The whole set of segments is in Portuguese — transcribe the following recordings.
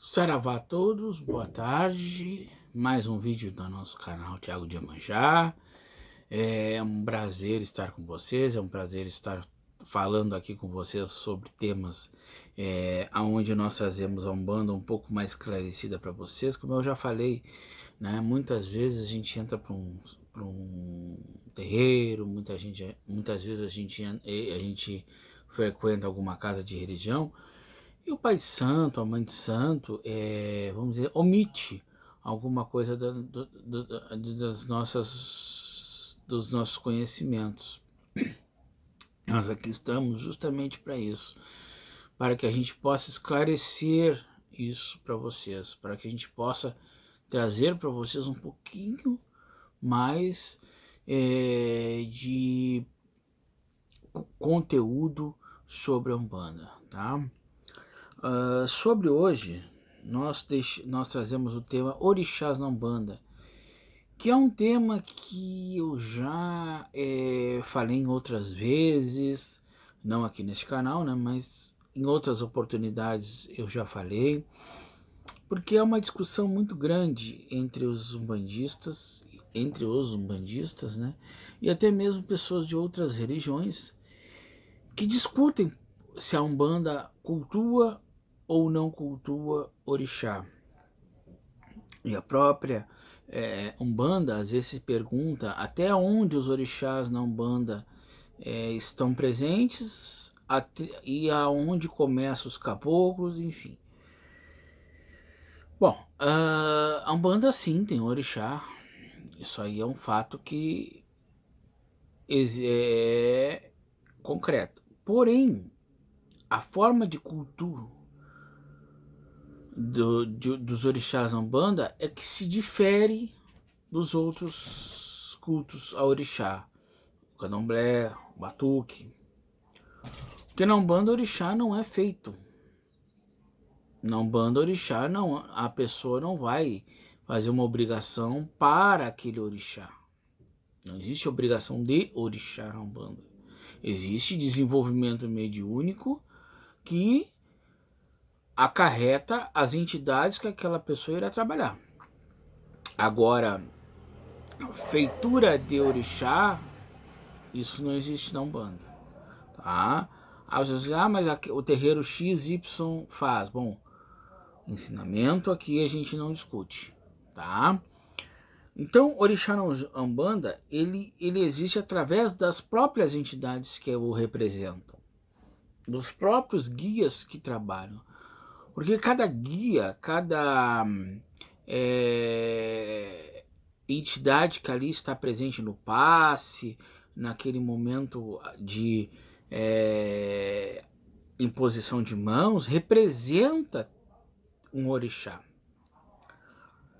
Saravá a todos, boa tarde, mais um vídeo do nosso canal Thiago de Iemanjá. É um prazer estar com vocês, é um prazer estar falando aqui com vocês sobre temas onde nós trazemos a Umbanda um pouco mais esclarecida para vocês. Como eu já falei, né, muitas vezes a gente entra para um terreiro, muitas vezes a gente frequenta alguma casa de religião, e o pai de santo, a mãe de santo, vamos dizer, omite alguma coisa dos nossos conhecimentos. Nós aqui estamos justamente para isso, para que a gente possa esclarecer isso para vocês, para que a gente possa trazer para vocês um pouquinho mais de conteúdo sobre a Umbanda, tá? Sobre hoje, nós trazemos o tema Orixás na Umbanda, que é um tema que eu já falei em outras vezes, não aqui neste canal, né, mas em outras oportunidades eu já falei, porque é uma discussão muito grande entre os umbandistas, né, e até mesmo pessoas de outras religiões que discutem se a Umbanda cultua ou não cultua orixá. E a própria Umbanda às vezes se pergunta até onde os orixás na Umbanda estão presentes e aonde começam os caboclos, enfim. Bom, a Umbanda sim tem orixá, isso aí é um fato que é concreto. Porém, a forma de cultura dos orixás na Umbanda é que se difere dos outros cultos a orixá, o candomblé, o batuque. Porque na Umbanda orixá não é feito. Na Umbanda orixá não, a pessoa não vai fazer uma obrigação para aquele orixá. Não existe obrigação de orixá na Umbanda. Existe desenvolvimento mediúnico que acarreta as entidades que aquela pessoa irá trabalhar. Agora, feitura de orixá, isso não existe na Umbanda, tá? Às vezes, mas o terreiro XY faz. Bom, ensinamento aqui a gente não discute, tá? Então, orixá na Umbanda, ele existe através das próprias entidades que o representam, dos próprios guias que trabalham. Porque cada guia, cada entidade que ali está presente no passe, naquele momento de imposição de mãos, representa um orixá.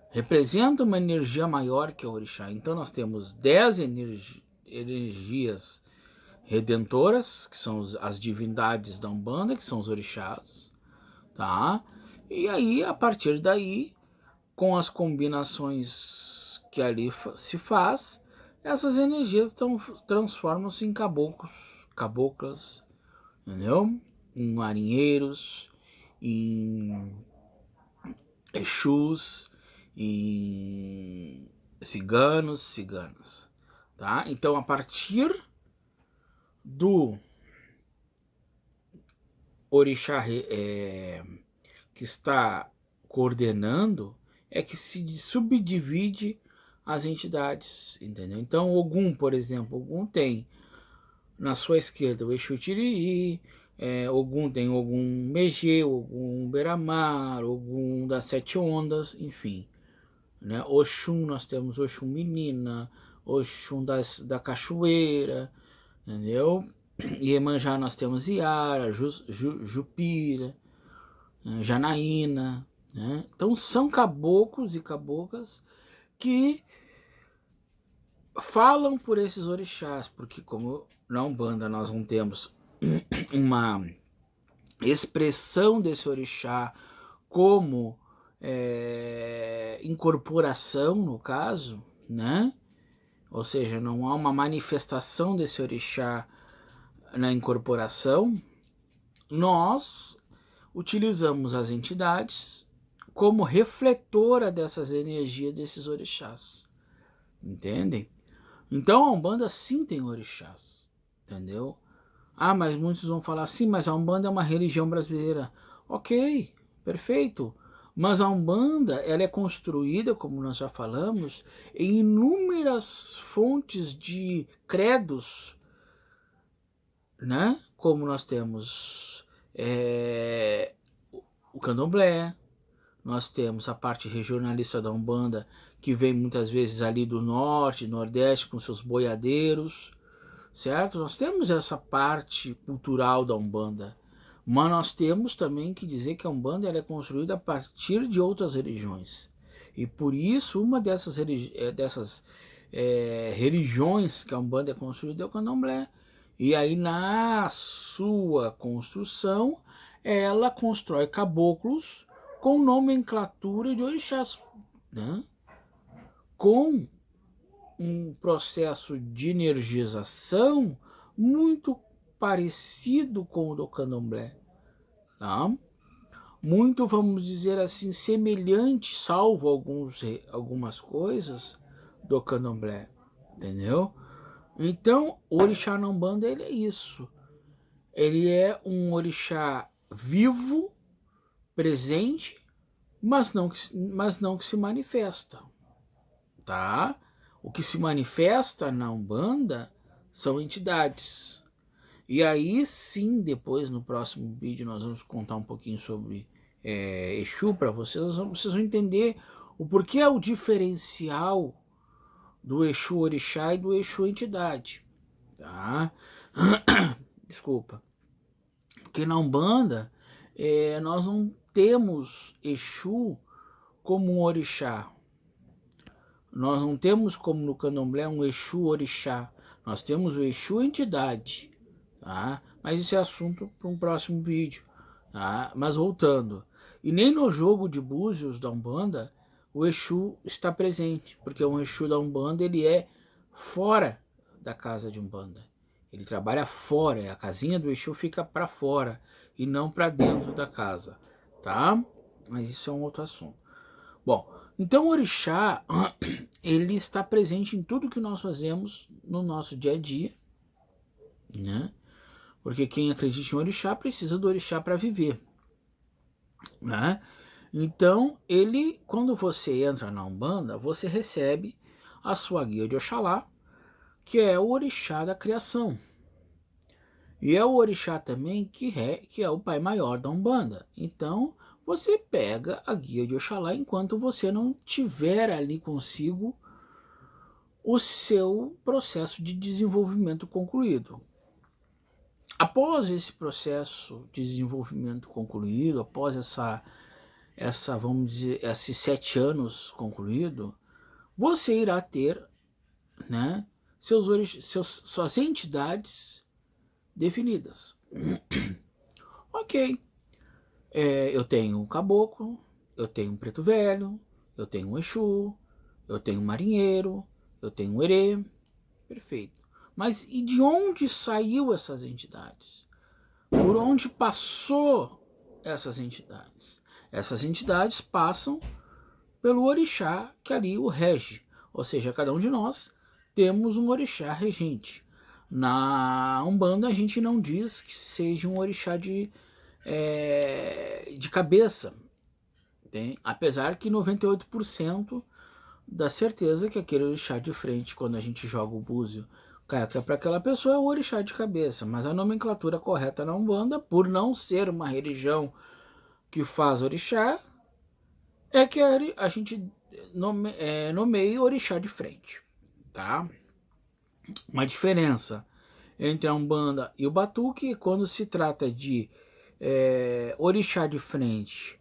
Representa uma energia maior que o orixá. Então nós temos 10 energias redentoras, que são as divindades da Umbanda, que são os orixás, tá? E aí, a partir daí, com as combinações que ali se faz, essas energias transformam-se em caboclas, entendeu? Em marinheiros, em exus, em ciganas, tá? Então, a partir do orixá que está coordenando, é que se subdivide as entidades, entendeu? Então, Ogum, por exemplo, Ogum tem na sua esquerda o Exu Tiriri, Ogum tem Ogum Megê, Ogum Beramar, Ogum das Sete Ondas, enfim. Né? Oxum, nós temos Oxum Menina, Oxum da Cachoeira, entendeu? Iemanjá nós temos Iara, Jupira, Janaína, né? Então são caboclos e caboclas que falam por esses orixás, porque como na Umbanda nós não temos uma expressão desse orixá como incorporação, no caso, né? Ou seja, não há uma manifestação desse orixá na incorporação, nós utilizamos as entidades como refletora dessas energias desses orixás, entendem? Então a Umbanda sim tem orixás, entendeu? Ah, mas muitos vão falar assim, mas a Umbanda é uma religião brasileira. Ok, perfeito. Mas a Umbanda, ela é construída, como nós já falamos, em inúmeras fontes de credos, né? Como nós temos o Candomblé, nós temos a parte regionalista da Umbanda, que vem muitas vezes ali do norte, nordeste, com seus boiadeiros, certo? Nós temos essa parte cultural da Umbanda, mas nós temos também que dizer que a Umbanda ela é construída a partir de outras religiões. E por isso, uma dessas religiões que a Umbanda é construída é o Candomblé. E aí, na sua construção, ela constrói caboclos com nomenclatura de orixás, né? Com um processo de energização muito parecido com o do Candomblé, tá? Muito, vamos dizer assim, semelhante, salvo algumas coisas, do Candomblé, entendeu? Então, o orixá na Umbanda, ele é isso. Ele é um orixá vivo, presente, mas não que se manifesta, tá? O que se manifesta na Umbanda são entidades. E aí sim, depois no próximo vídeo nós vamos contar um pouquinho sobre Exu para vocês. Vocês vão entender o porquê é o diferencial do Exu Orixá e do Exu Entidade, tá? Desculpa. Porque na Umbanda nós não temos Exu como um orixá. Nós não temos como no Candomblé um Exu Orixá. Nós temos o Exu Entidade, tá? Mas isso é assunto para um próximo vídeo, tá? Mas voltando, e nem no jogo de búzios da Umbanda o Exu está presente, porque um Exu da Umbanda ele é fora da casa de Umbanda. Ele trabalha fora, a casinha do Exu fica para fora e não para dentro da casa, tá? Mas isso é um outro assunto. Bom, então o orixá, ele está presente em tudo que nós fazemos no nosso dia a dia, né? Porque quem acredita em orixá precisa do orixá para viver, né? Então, quando você entra na Umbanda, você recebe a sua guia de Oxalá, que é o orixá da criação. E é o orixá também que é o pai maior da Umbanda. Então, você pega a guia de Oxalá enquanto você não tiver ali consigo o seu processo de desenvolvimento concluído. Após esse processo de desenvolvimento concluído, após vamos dizer, esses 7 anos concluído, você irá ter, né, suas entidades definidas. Ok, eu tenho um caboclo, eu tenho um preto velho, eu tenho um Exu, eu tenho um marinheiro, eu tenho um herê, perfeito. Mas e de onde saiu essas entidades? Por onde passou essas entidades? Essas entidades passam pelo orixá que ali o rege. Ou seja, cada um de nós temos um orixá regente. Na Umbanda a gente não diz que seja um orixá de cabeça. Apesar que 98% dá certeza que aquele orixá de frente, quando a gente joga o búzio, cai para aquela pessoa, é o orixá de cabeça. Mas a nomenclatura correta na Umbanda, por não ser uma religião que faz orixá, é que a gente nomeia orixá de frente, tá? Uma diferença entre a Umbanda e o Batuque, quando se trata de orixá de frente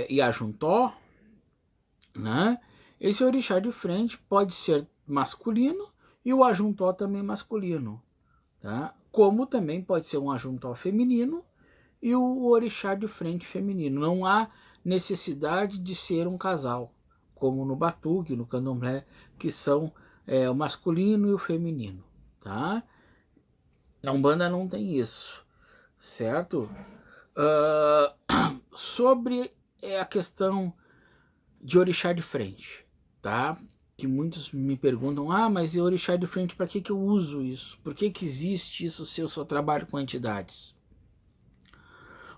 e ajuntó, né? Esse orixá de frente pode ser masculino e o ajuntó também masculino, tá? Como também pode ser um ajuntó feminino e o orixá de frente feminino. Não há necessidade de ser um casal, como no Batuque, no Candomblé, que são o masculino e o feminino, tá? Na Umbanda não tem isso, certo? Sobre é a questão de orixá de frente, tá? Que muitos me perguntam, mas e orixá de frente, para que eu uso isso? Por que existe isso se eu só trabalho com entidades?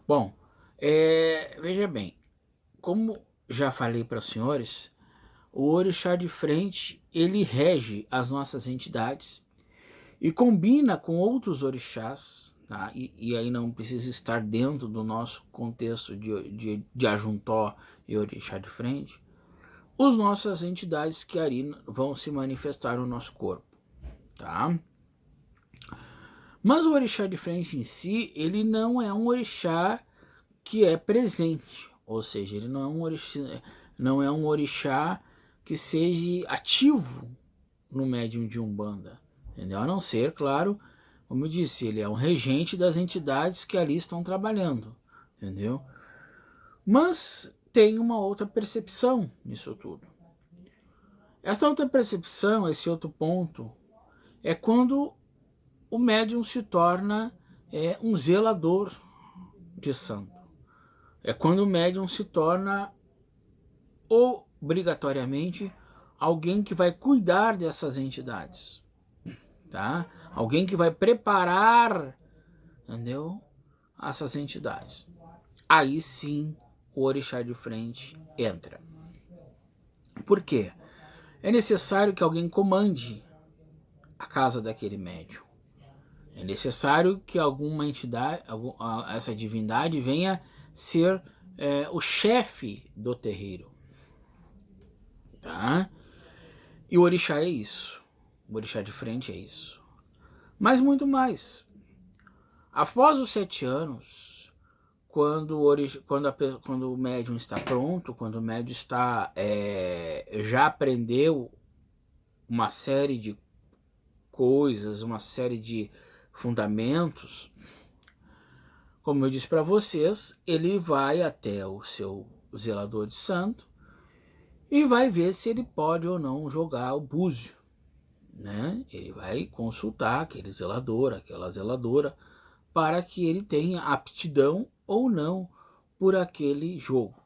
Bom, veja bem, como já falei para os senhores, o orixá de frente, ele rege as nossas entidades e combina com outros orixás, tá? E aí não precisa estar dentro do nosso contexto de ajuntó e orixá de frente, as nossas entidades que ali vão se manifestar no nosso corpo, tá? Mas o orixá de frente em si, ele não é um orixá que é presente, ou seja, ele não é um orixá que seja ativo no médium de Umbanda, entendeu? A não ser, claro, como eu disse, ele é um regente das entidades que ali estão trabalhando, entendeu? Mas tem uma outra percepção nisso tudo. Essa outra percepção, esse outro ponto, é quando o médium se torna um zelador de santo. É quando o médium se torna obrigatoriamente alguém que vai cuidar dessas entidades, tá? Alguém que vai preparar, entendeu? Essas entidades. Aí sim o orixá de frente entra. Por quê? É necessário que alguém comande a casa daquele médium. É necessário que alguma entidade, essa divindade venha ser o chefe do terreiro, tá? E o orixá é isso. O orixá de frente é isso. Mas muito mais. Após os 7 anos, quando o médium está pronto, quando o médium está já aprendeu uma série de coisas, uma série de fundamentos, como eu disse para vocês, ele vai até o seu zelador de santo e vai ver se ele pode ou não jogar o búzio, né? Ele vai consultar aquele zelador, aquela zeladora, para que ele tenha aptidão ou não por aquele jogo.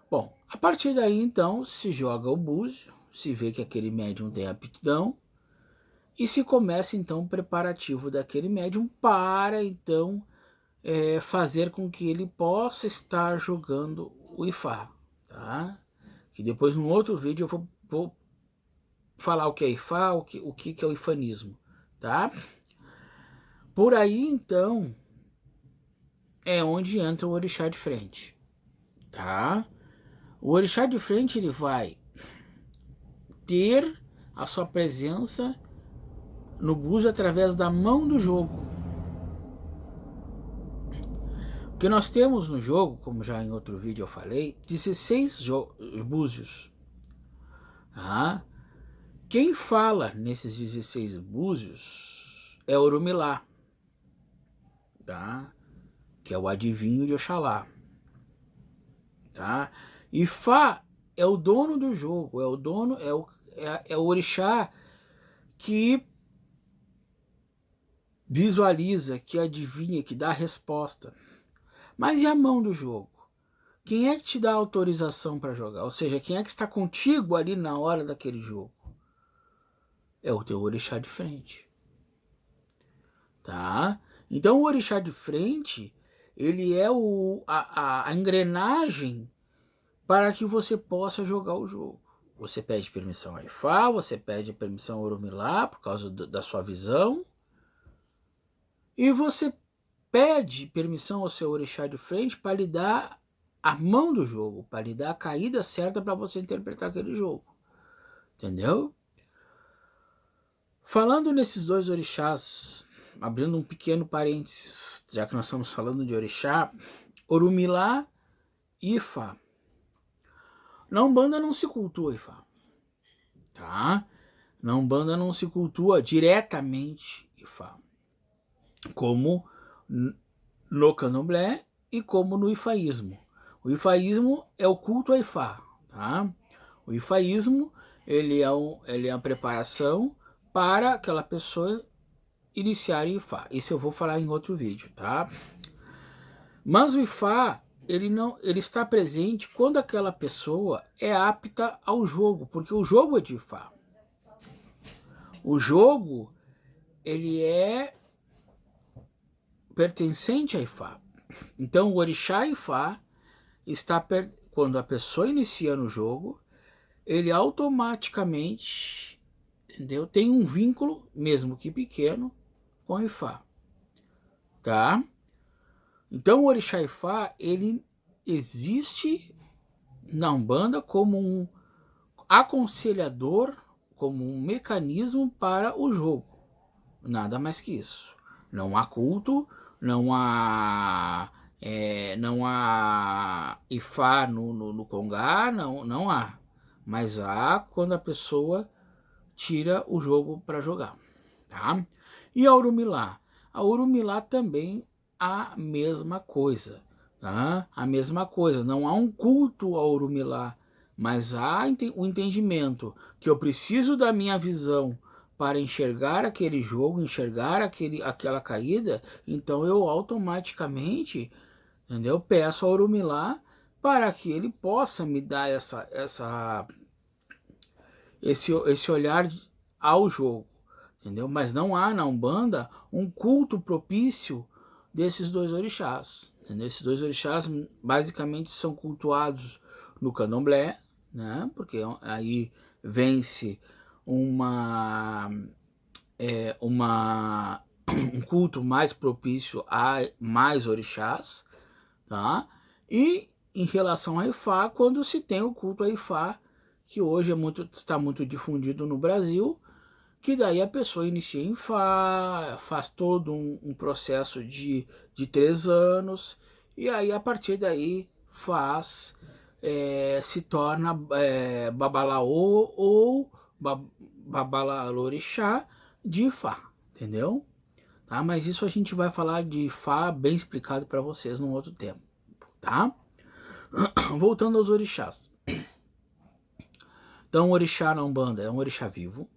Bom, a partir daí então se joga o búzio, se vê que aquele médium tem aptidão e se começa então o preparativo daquele médium para então fazer com que ele possa estar jogando o Ifá, tá? Que depois num outro vídeo eu vou falar o que é Ifá, o que é o ifanismo, tá? Por aí então é onde entra o orixá de frente, tá? O orixá de frente ele vai ter a sua presença no búzio através da mão do jogo. Porque nós temos no jogo, como já em outro vídeo eu falei, 16 búzios. Tá? Quem fala nesses 16 búzios é Orumilá, tá? Que é o adivinho de Oxalá. Tá? Ifá é o dono do jogo, é o orixá que visualiza, que adivinha, que dá a resposta. Mas e a mão do jogo? Quem é que te dá autorização para jogar? Ou seja, quem é que está contigo ali na hora daquele jogo? É o teu orixá de frente. Tá? Então o orixá de frente, ele é a engrenagem para que você possa jogar o jogo. Você pede permissão a Ifá, você pede permissão a Orumilá por causa da sua visão, e você pede permissão ao seu orixá de frente para lhe dar a mão do jogo, para lhe dar a caída certa para você interpretar aquele jogo. Entendeu? Falando nesses dois orixás, abrindo um pequeno parênteses, já que nós estamos falando de orixá, Orumilá e Ifá. Na Umbanda não se cultua Ifá, tá? Na Umbanda não se cultua diretamente Ifá, como no Candomblé e como no Ifaísmo. O Ifaísmo é o culto a Ifá, tá? O Ifaísmo ele é a preparação para aquela pessoa iniciar em Ifá. Isso eu vou falar em outro vídeo, tá? Mas o Ifá, ele está presente quando aquela pessoa é apta ao jogo, porque o jogo é de Ifá. O jogo, ele é pertencente a Ifá. Então o orixá Ifá está quando a pessoa inicia no jogo, ele automaticamente, entendeu? Tem um vínculo, mesmo que pequeno, com o Ifá, tá? Então o orixá Ifá, ele existe na Umbanda como um aconselhador, como um mecanismo para o jogo. Nada mais que isso. Não há culto, não há Ifá no Congá, não há. Mas há quando a pessoa tira o jogo para jogar. Tá? E a Orumilá? A Orumilá também a mesma coisa. Tá? A mesma coisa. Não há um culto a Orumilá, mas há o entendimento que eu preciso da minha visão para enxergar aquele jogo, enxergar aquela caída, então eu automaticamente, entendeu? Peço a Orumilá para que ele possa me dar esse olhar ao jogo, entendeu? Mas não há na Umbanda um culto propício desses dois orixás, entendeu? Esses dois orixás basicamente são cultuados no Candomblé, né? Porque aí vence um culto mais propício a mais orixás, tá? E em relação a Ifá, quando se tem o culto a Ifá, que hoje está muito difundido no Brasil, que daí a pessoa inicia em Ifá, faz todo um processo de 3 anos, e aí a partir daí se torna Babalaô ou Babalorixá de Ifá, entendeu? Tá? Mas isso a gente vai falar de Ifá bem explicado para vocês num outro tempo, tá? Voltando aos orixás. Então, o orixá na Umbanda é um orixá vivo,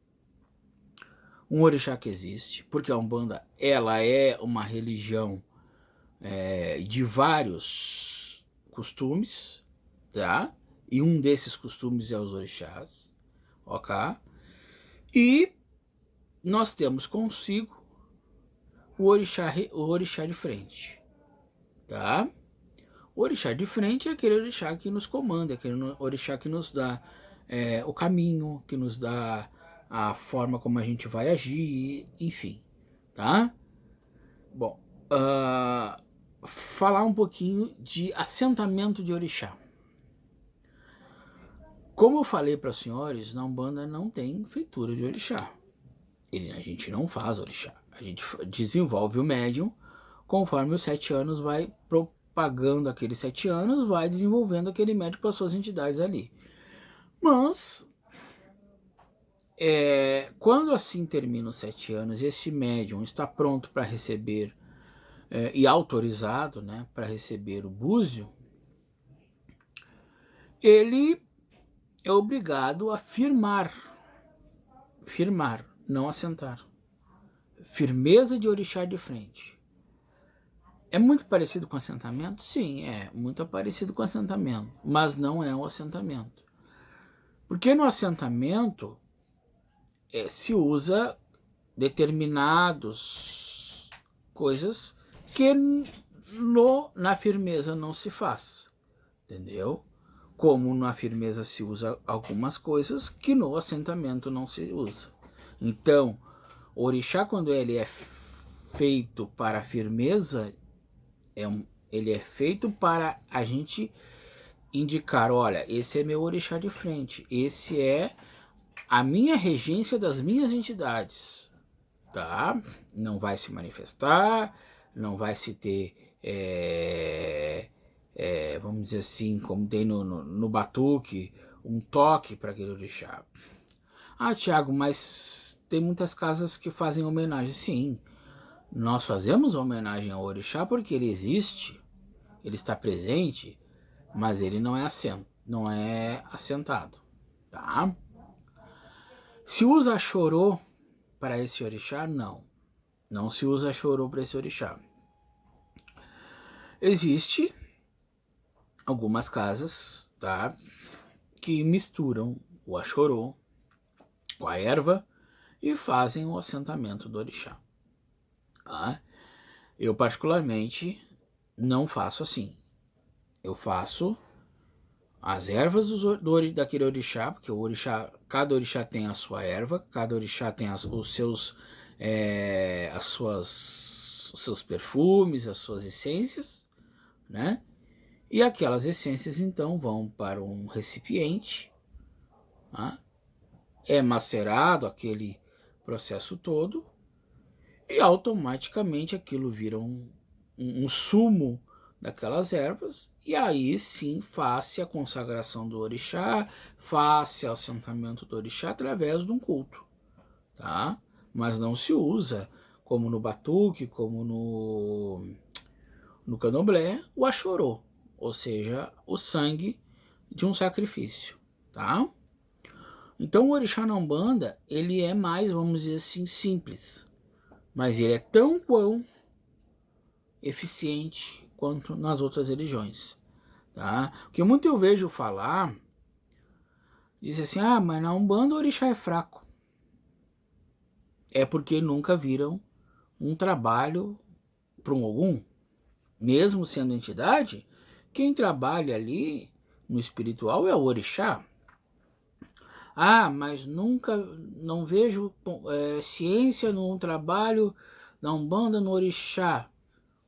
um orixá que existe, porque a Umbanda ela é uma religião de vários costumes, tá? E um desses costumes é os orixás, ok? E nós temos consigo o orixá de frente, tá? O orixá de frente é aquele orixá que nos comanda, aquele orixá que nos dá o caminho, que nos dá a forma como a gente vai agir, enfim, tá? Bom, falar um pouquinho de assentamento de orixá. Como eu falei para os senhores, na Umbanda não tem feitura de orixá. A gente não faz orixá. A gente desenvolve o médium conforme os 7 anos vai propagando aqueles 7 anos, vai desenvolvendo aquele médium para suas entidades ali. Mas, quando assim termina os 7 anos e esse médium está pronto para receber e autorizado, né, para receber o búzio, ele é obrigado a firmar, não assentar. Firmeza de orixá de frente. É muito parecido com assentamento? Sim, é muito parecido com assentamento, mas não é um assentamento. Porque no assentamento se usa determinadas coisas que na firmeza não se faz, entendeu? Como na firmeza se usa algumas coisas que no assentamento não se usa. Então, o orixá, quando ele é feito para a firmeza, ele é feito para a gente indicar, olha, esse é meu orixá de frente, esse é a minha regência das minhas entidades, tá? Não vai se manifestar, não vai se ter, vamos dizer assim, como tem no batuque, um toque para aquele orixá. Ah, Tiago, mas tem muitas casas que fazem homenagem. Sim, nós fazemos homenagem ao orixá porque ele existe, ele está presente, mas ele não é assentado, tá? Se usa chorô para esse orixá? Não. Não se usa chorô para esse orixá. Existe algumas casas, tá, que misturam o Axorô com a erva e fazem o assentamento do orixá. Tá? Eu particularmente não faço assim. Eu faço as ervas daquele orixá, porque o orixá, cada orixá tem a sua erva, cada orixá tem os seus, os seus perfumes, as suas essências, né? E aquelas essências então vão para um recipiente, tá? É macerado aquele processo todo e automaticamente aquilo vira um sumo daquelas ervas, e aí sim faz-se a consagração do orixá, faz-se o assentamento do orixá através de um culto, tá? Mas não se usa, como no batuque, como no candomblé, o axorô, ou seja, o sangue de um sacrifício, tá? Então o orixá na Umbanda, ele é mais, vamos dizer assim, simples, mas ele é tão quão eficiente quanto nas outras religiões, tá? Porque muito eu vejo falar, diz assim, ah, mas na Umbanda o orixá é fraco. É porque nunca viram um trabalho para um Ogum, mesmo sendo entidade, quem trabalha ali no espiritual é o orixá. Ah, mas nunca, não vejo ciência num trabalho da Umbanda no orixá.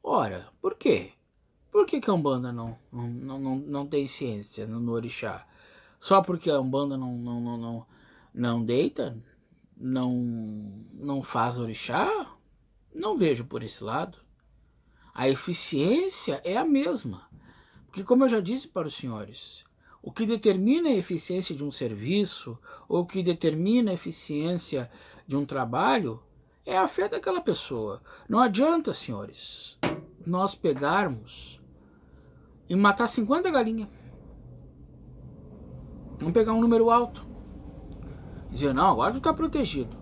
Ora, por quê? Por que a Umbanda não tem ciência no orixá? Só porque a Umbanda não deita? Não faz orixá? Não vejo por esse lado. A eficiência é a mesma. Porque, como eu já disse para os senhores, o que determina a eficiência de um serviço, ou o que determina a eficiência de um trabalho, é a fé daquela pessoa. Não adianta, senhores, nós pegarmos e matar 50 galinhas. Vamos pegar um número alto. Dizer, não, agora tu está protegido.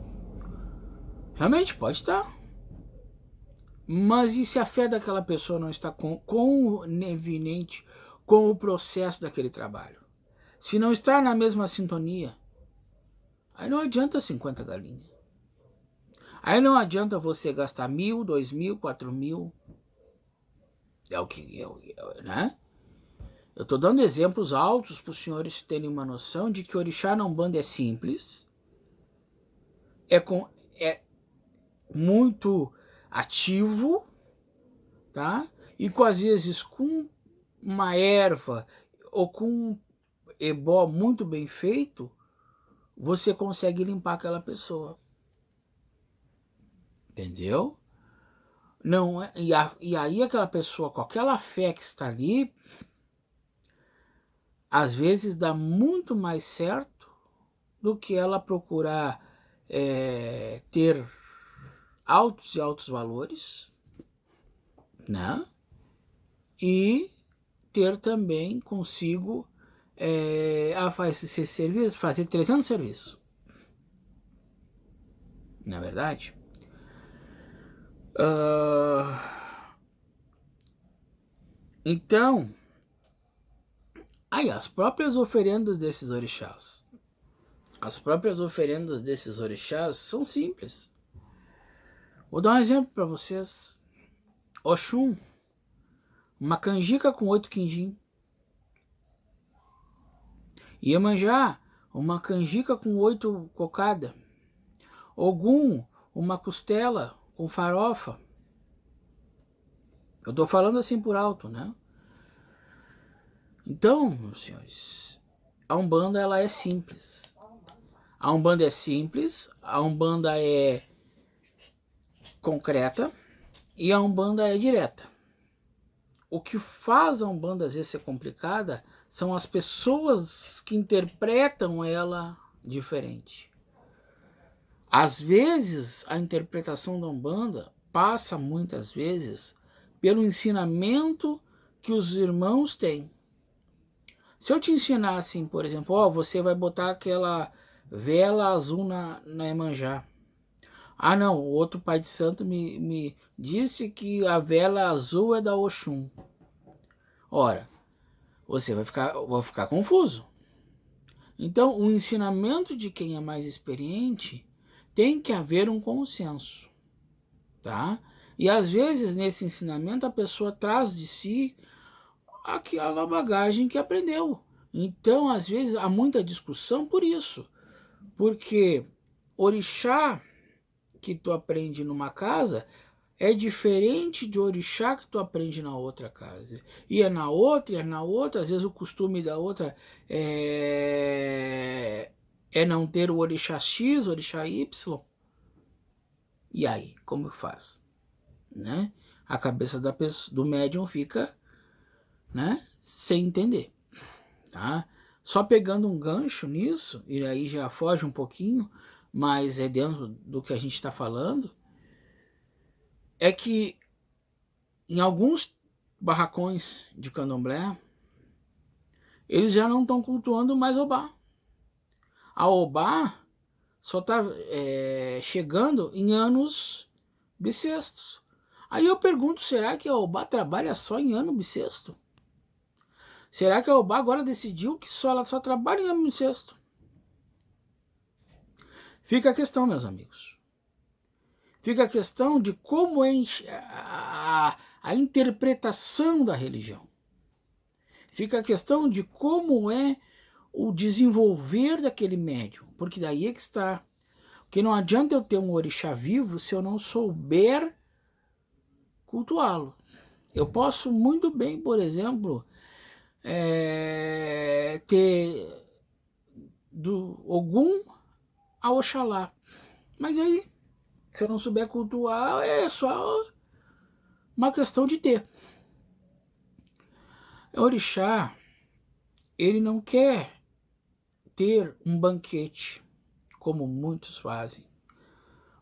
Realmente, pode estar. Mas e se a fé daquela pessoa não está conivente com o processo daquele trabalho? Se não está na mesma sintonia, aí não adianta 50 galinhas. Aí não adianta você gastar 1.000, 2.000, 4.000. É o que, né? Eu estou dando exemplos altos para os senhores terem uma noção de que o orixá na Umbanda é simples, é muito ativo, tá? E às vezes com uma erva ou com um ebó muito bem feito, você consegue limpar aquela pessoa. Entendeu? Não, e aí aquela pessoa com aquela fé que está ali, às vezes dá muito mais certo do que ela procurar ter altos e altos valores, né? E ter também consigo fazer 300 serviços. Na verdade? Então, aí as próprias oferendas desses orixás. As próprias oferendas desses orixás são simples. Vou dar um exemplo para vocês. Oxum, uma canjica com 8 quindim. Iemanjá, uma canjica com 8 cocada. Ogum, uma costela com farofa. Eu estou falando assim por alto, né? Então, meus senhores, a Umbanda ela é simples. A Umbanda é simples, a Umbanda é concreta e a Umbanda é direta. O que faz a Umbanda às vezes ser complicada são as pessoas que interpretam ela diferente. Às vezes, a interpretação da Umbanda passa muitas vezes pelo ensinamento que os irmãos têm. Se eu te ensinar assim, por exemplo, ó, você vai botar aquela vela azul na Iemanjá. Ah, não, o outro pai de santo me disse que a vela azul é da Oxum. Ora, você vai ficar confuso. Então, o ensinamento de quem é mais experiente tem que haver um consenso, tá? E às vezes nesse ensinamento a pessoa traz de si aquela bagagem que aprendeu. Então, às vezes há muita discussão por isso, porque orixá que tu aprende numa casa é diferente de orixá que tu aprende na outra casa. E é na outra, às vezes o costume da outra é não ter o orixá X, orixá Y. E aí, como faz? Né? A cabeça do médium fica, né, sem entender. Tá? Só pegando um gancho nisso, e aí já foge um pouquinho, mas é dentro do que a gente está falando, é que em alguns barracões de candomblé, eles já não estão cultuando mais Obá. A Obá só está chegando em anos bissextos. Aí eu pergunto, será que a Obá trabalha só em ano bissexto? Será que a Obá agora decidiu que ela só trabalha em ano bissexto? Fica a questão, meus amigos. Fica a questão de como é a interpretação da religião. Fica a questão de como é o desenvolver daquele médium. Porque daí é que está. Porque não adianta eu ter um orixá vivo se eu não souber cultuá-lo. Eu posso muito bem, por exemplo, ter do Ogum a Oxalá. Mas aí, se eu não souber cultuar, é só uma questão de ter. O orixá, ele não quer ter um banquete, como muitos fazem.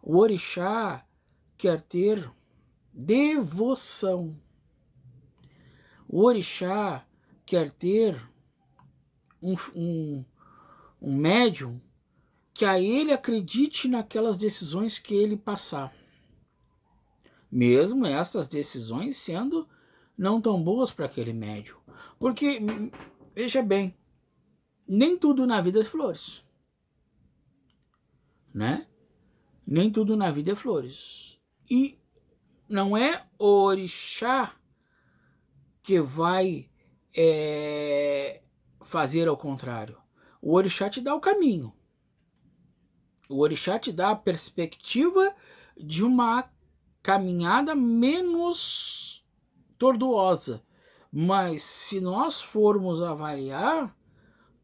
O orixá quer ter devoção. O orixá quer ter um médium que a ele acredite naquelas decisões que ele passar. Mesmo essas decisões sendo não tão boas para aquele médium. Porque, veja bem, nem tudo na vida é flores. Né? Nem tudo na vida é flores. E não é o orixá que vai fazer ao contrário. O orixá te dá o caminho. O orixá te dá a perspectiva de uma caminhada menos tortuosa. Mas se nós formos avaliar,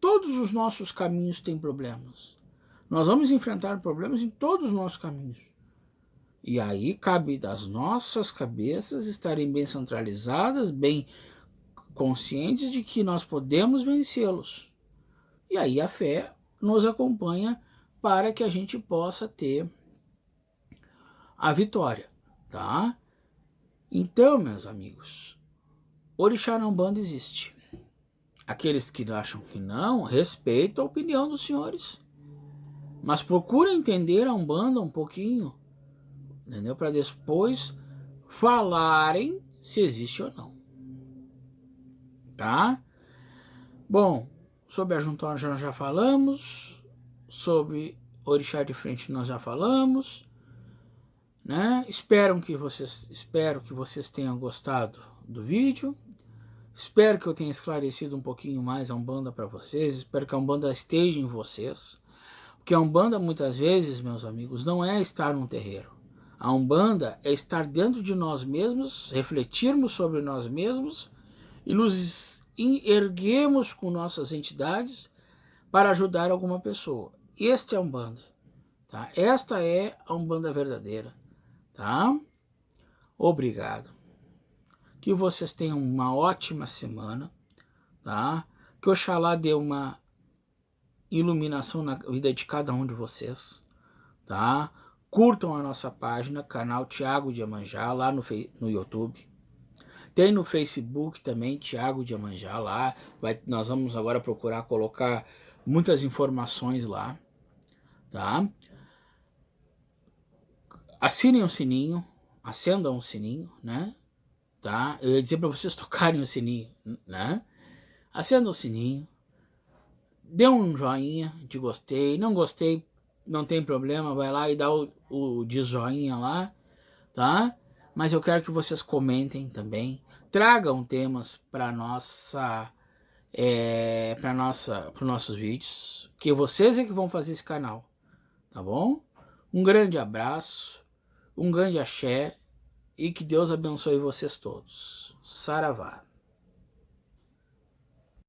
todos os nossos caminhos têm problemas. Nós vamos enfrentar problemas em todos os nossos caminhos. E aí cabe das nossas cabeças estarem bem centralizadas, bem conscientes de que nós podemos vencê-los. E aí a fé nos acompanha para que a gente possa ter a vitória, tá? Então, meus amigos, orixá na Umbanda existe. Aqueles que acham que não, respeito a opinião dos senhores. Mas procura entender a Umbanda um pouquinho, entendeu? Para depois falarem se existe ou não. Tá? Bom, sobre a Juntona nós já falamos, sobre orixá de frente nós já falamos, né? Espero que vocês tenham gostado do vídeo. Espero que eu tenha esclarecido um pouquinho mais a Umbanda para vocês. Espero que a Umbanda esteja em vocês. Porque a Umbanda, muitas vezes, meus amigos, não é estar num terreiro. A Umbanda é estar dentro de nós mesmos, refletirmos sobre nós mesmos e nos erguemos com nossas entidades para ajudar alguma pessoa. Este é a Umbanda. Tá? Esta é a Umbanda verdadeira. Tá? Obrigado. Que vocês tenham uma ótima semana. Tá? Que Oxalá dê uma iluminação na vida de cada um de vocês. Tá? Curtam a nossa página, canal Tiago de Iemanjá, lá no YouTube. Tem no Facebook também, Tiago de Iemanjá, lá. Nós vamos agora procurar colocar muitas informações lá. Tá? Assinem o sininho, acendam o sininho, né? tá? Eu ia dizer para vocês tocarem o sininho, né? Acenda o sininho, dê um joinha de gostei, não gostei, não tem problema, vai lá e dá o de joinha lá, tá? Mas eu quero que vocês comentem também, tragam temas para nossa para nossos vídeos, que vocês é que vão fazer esse canal, tá bom? Um grande abraço, um grande axé e que Deus abençoe vocês todos. Saravá.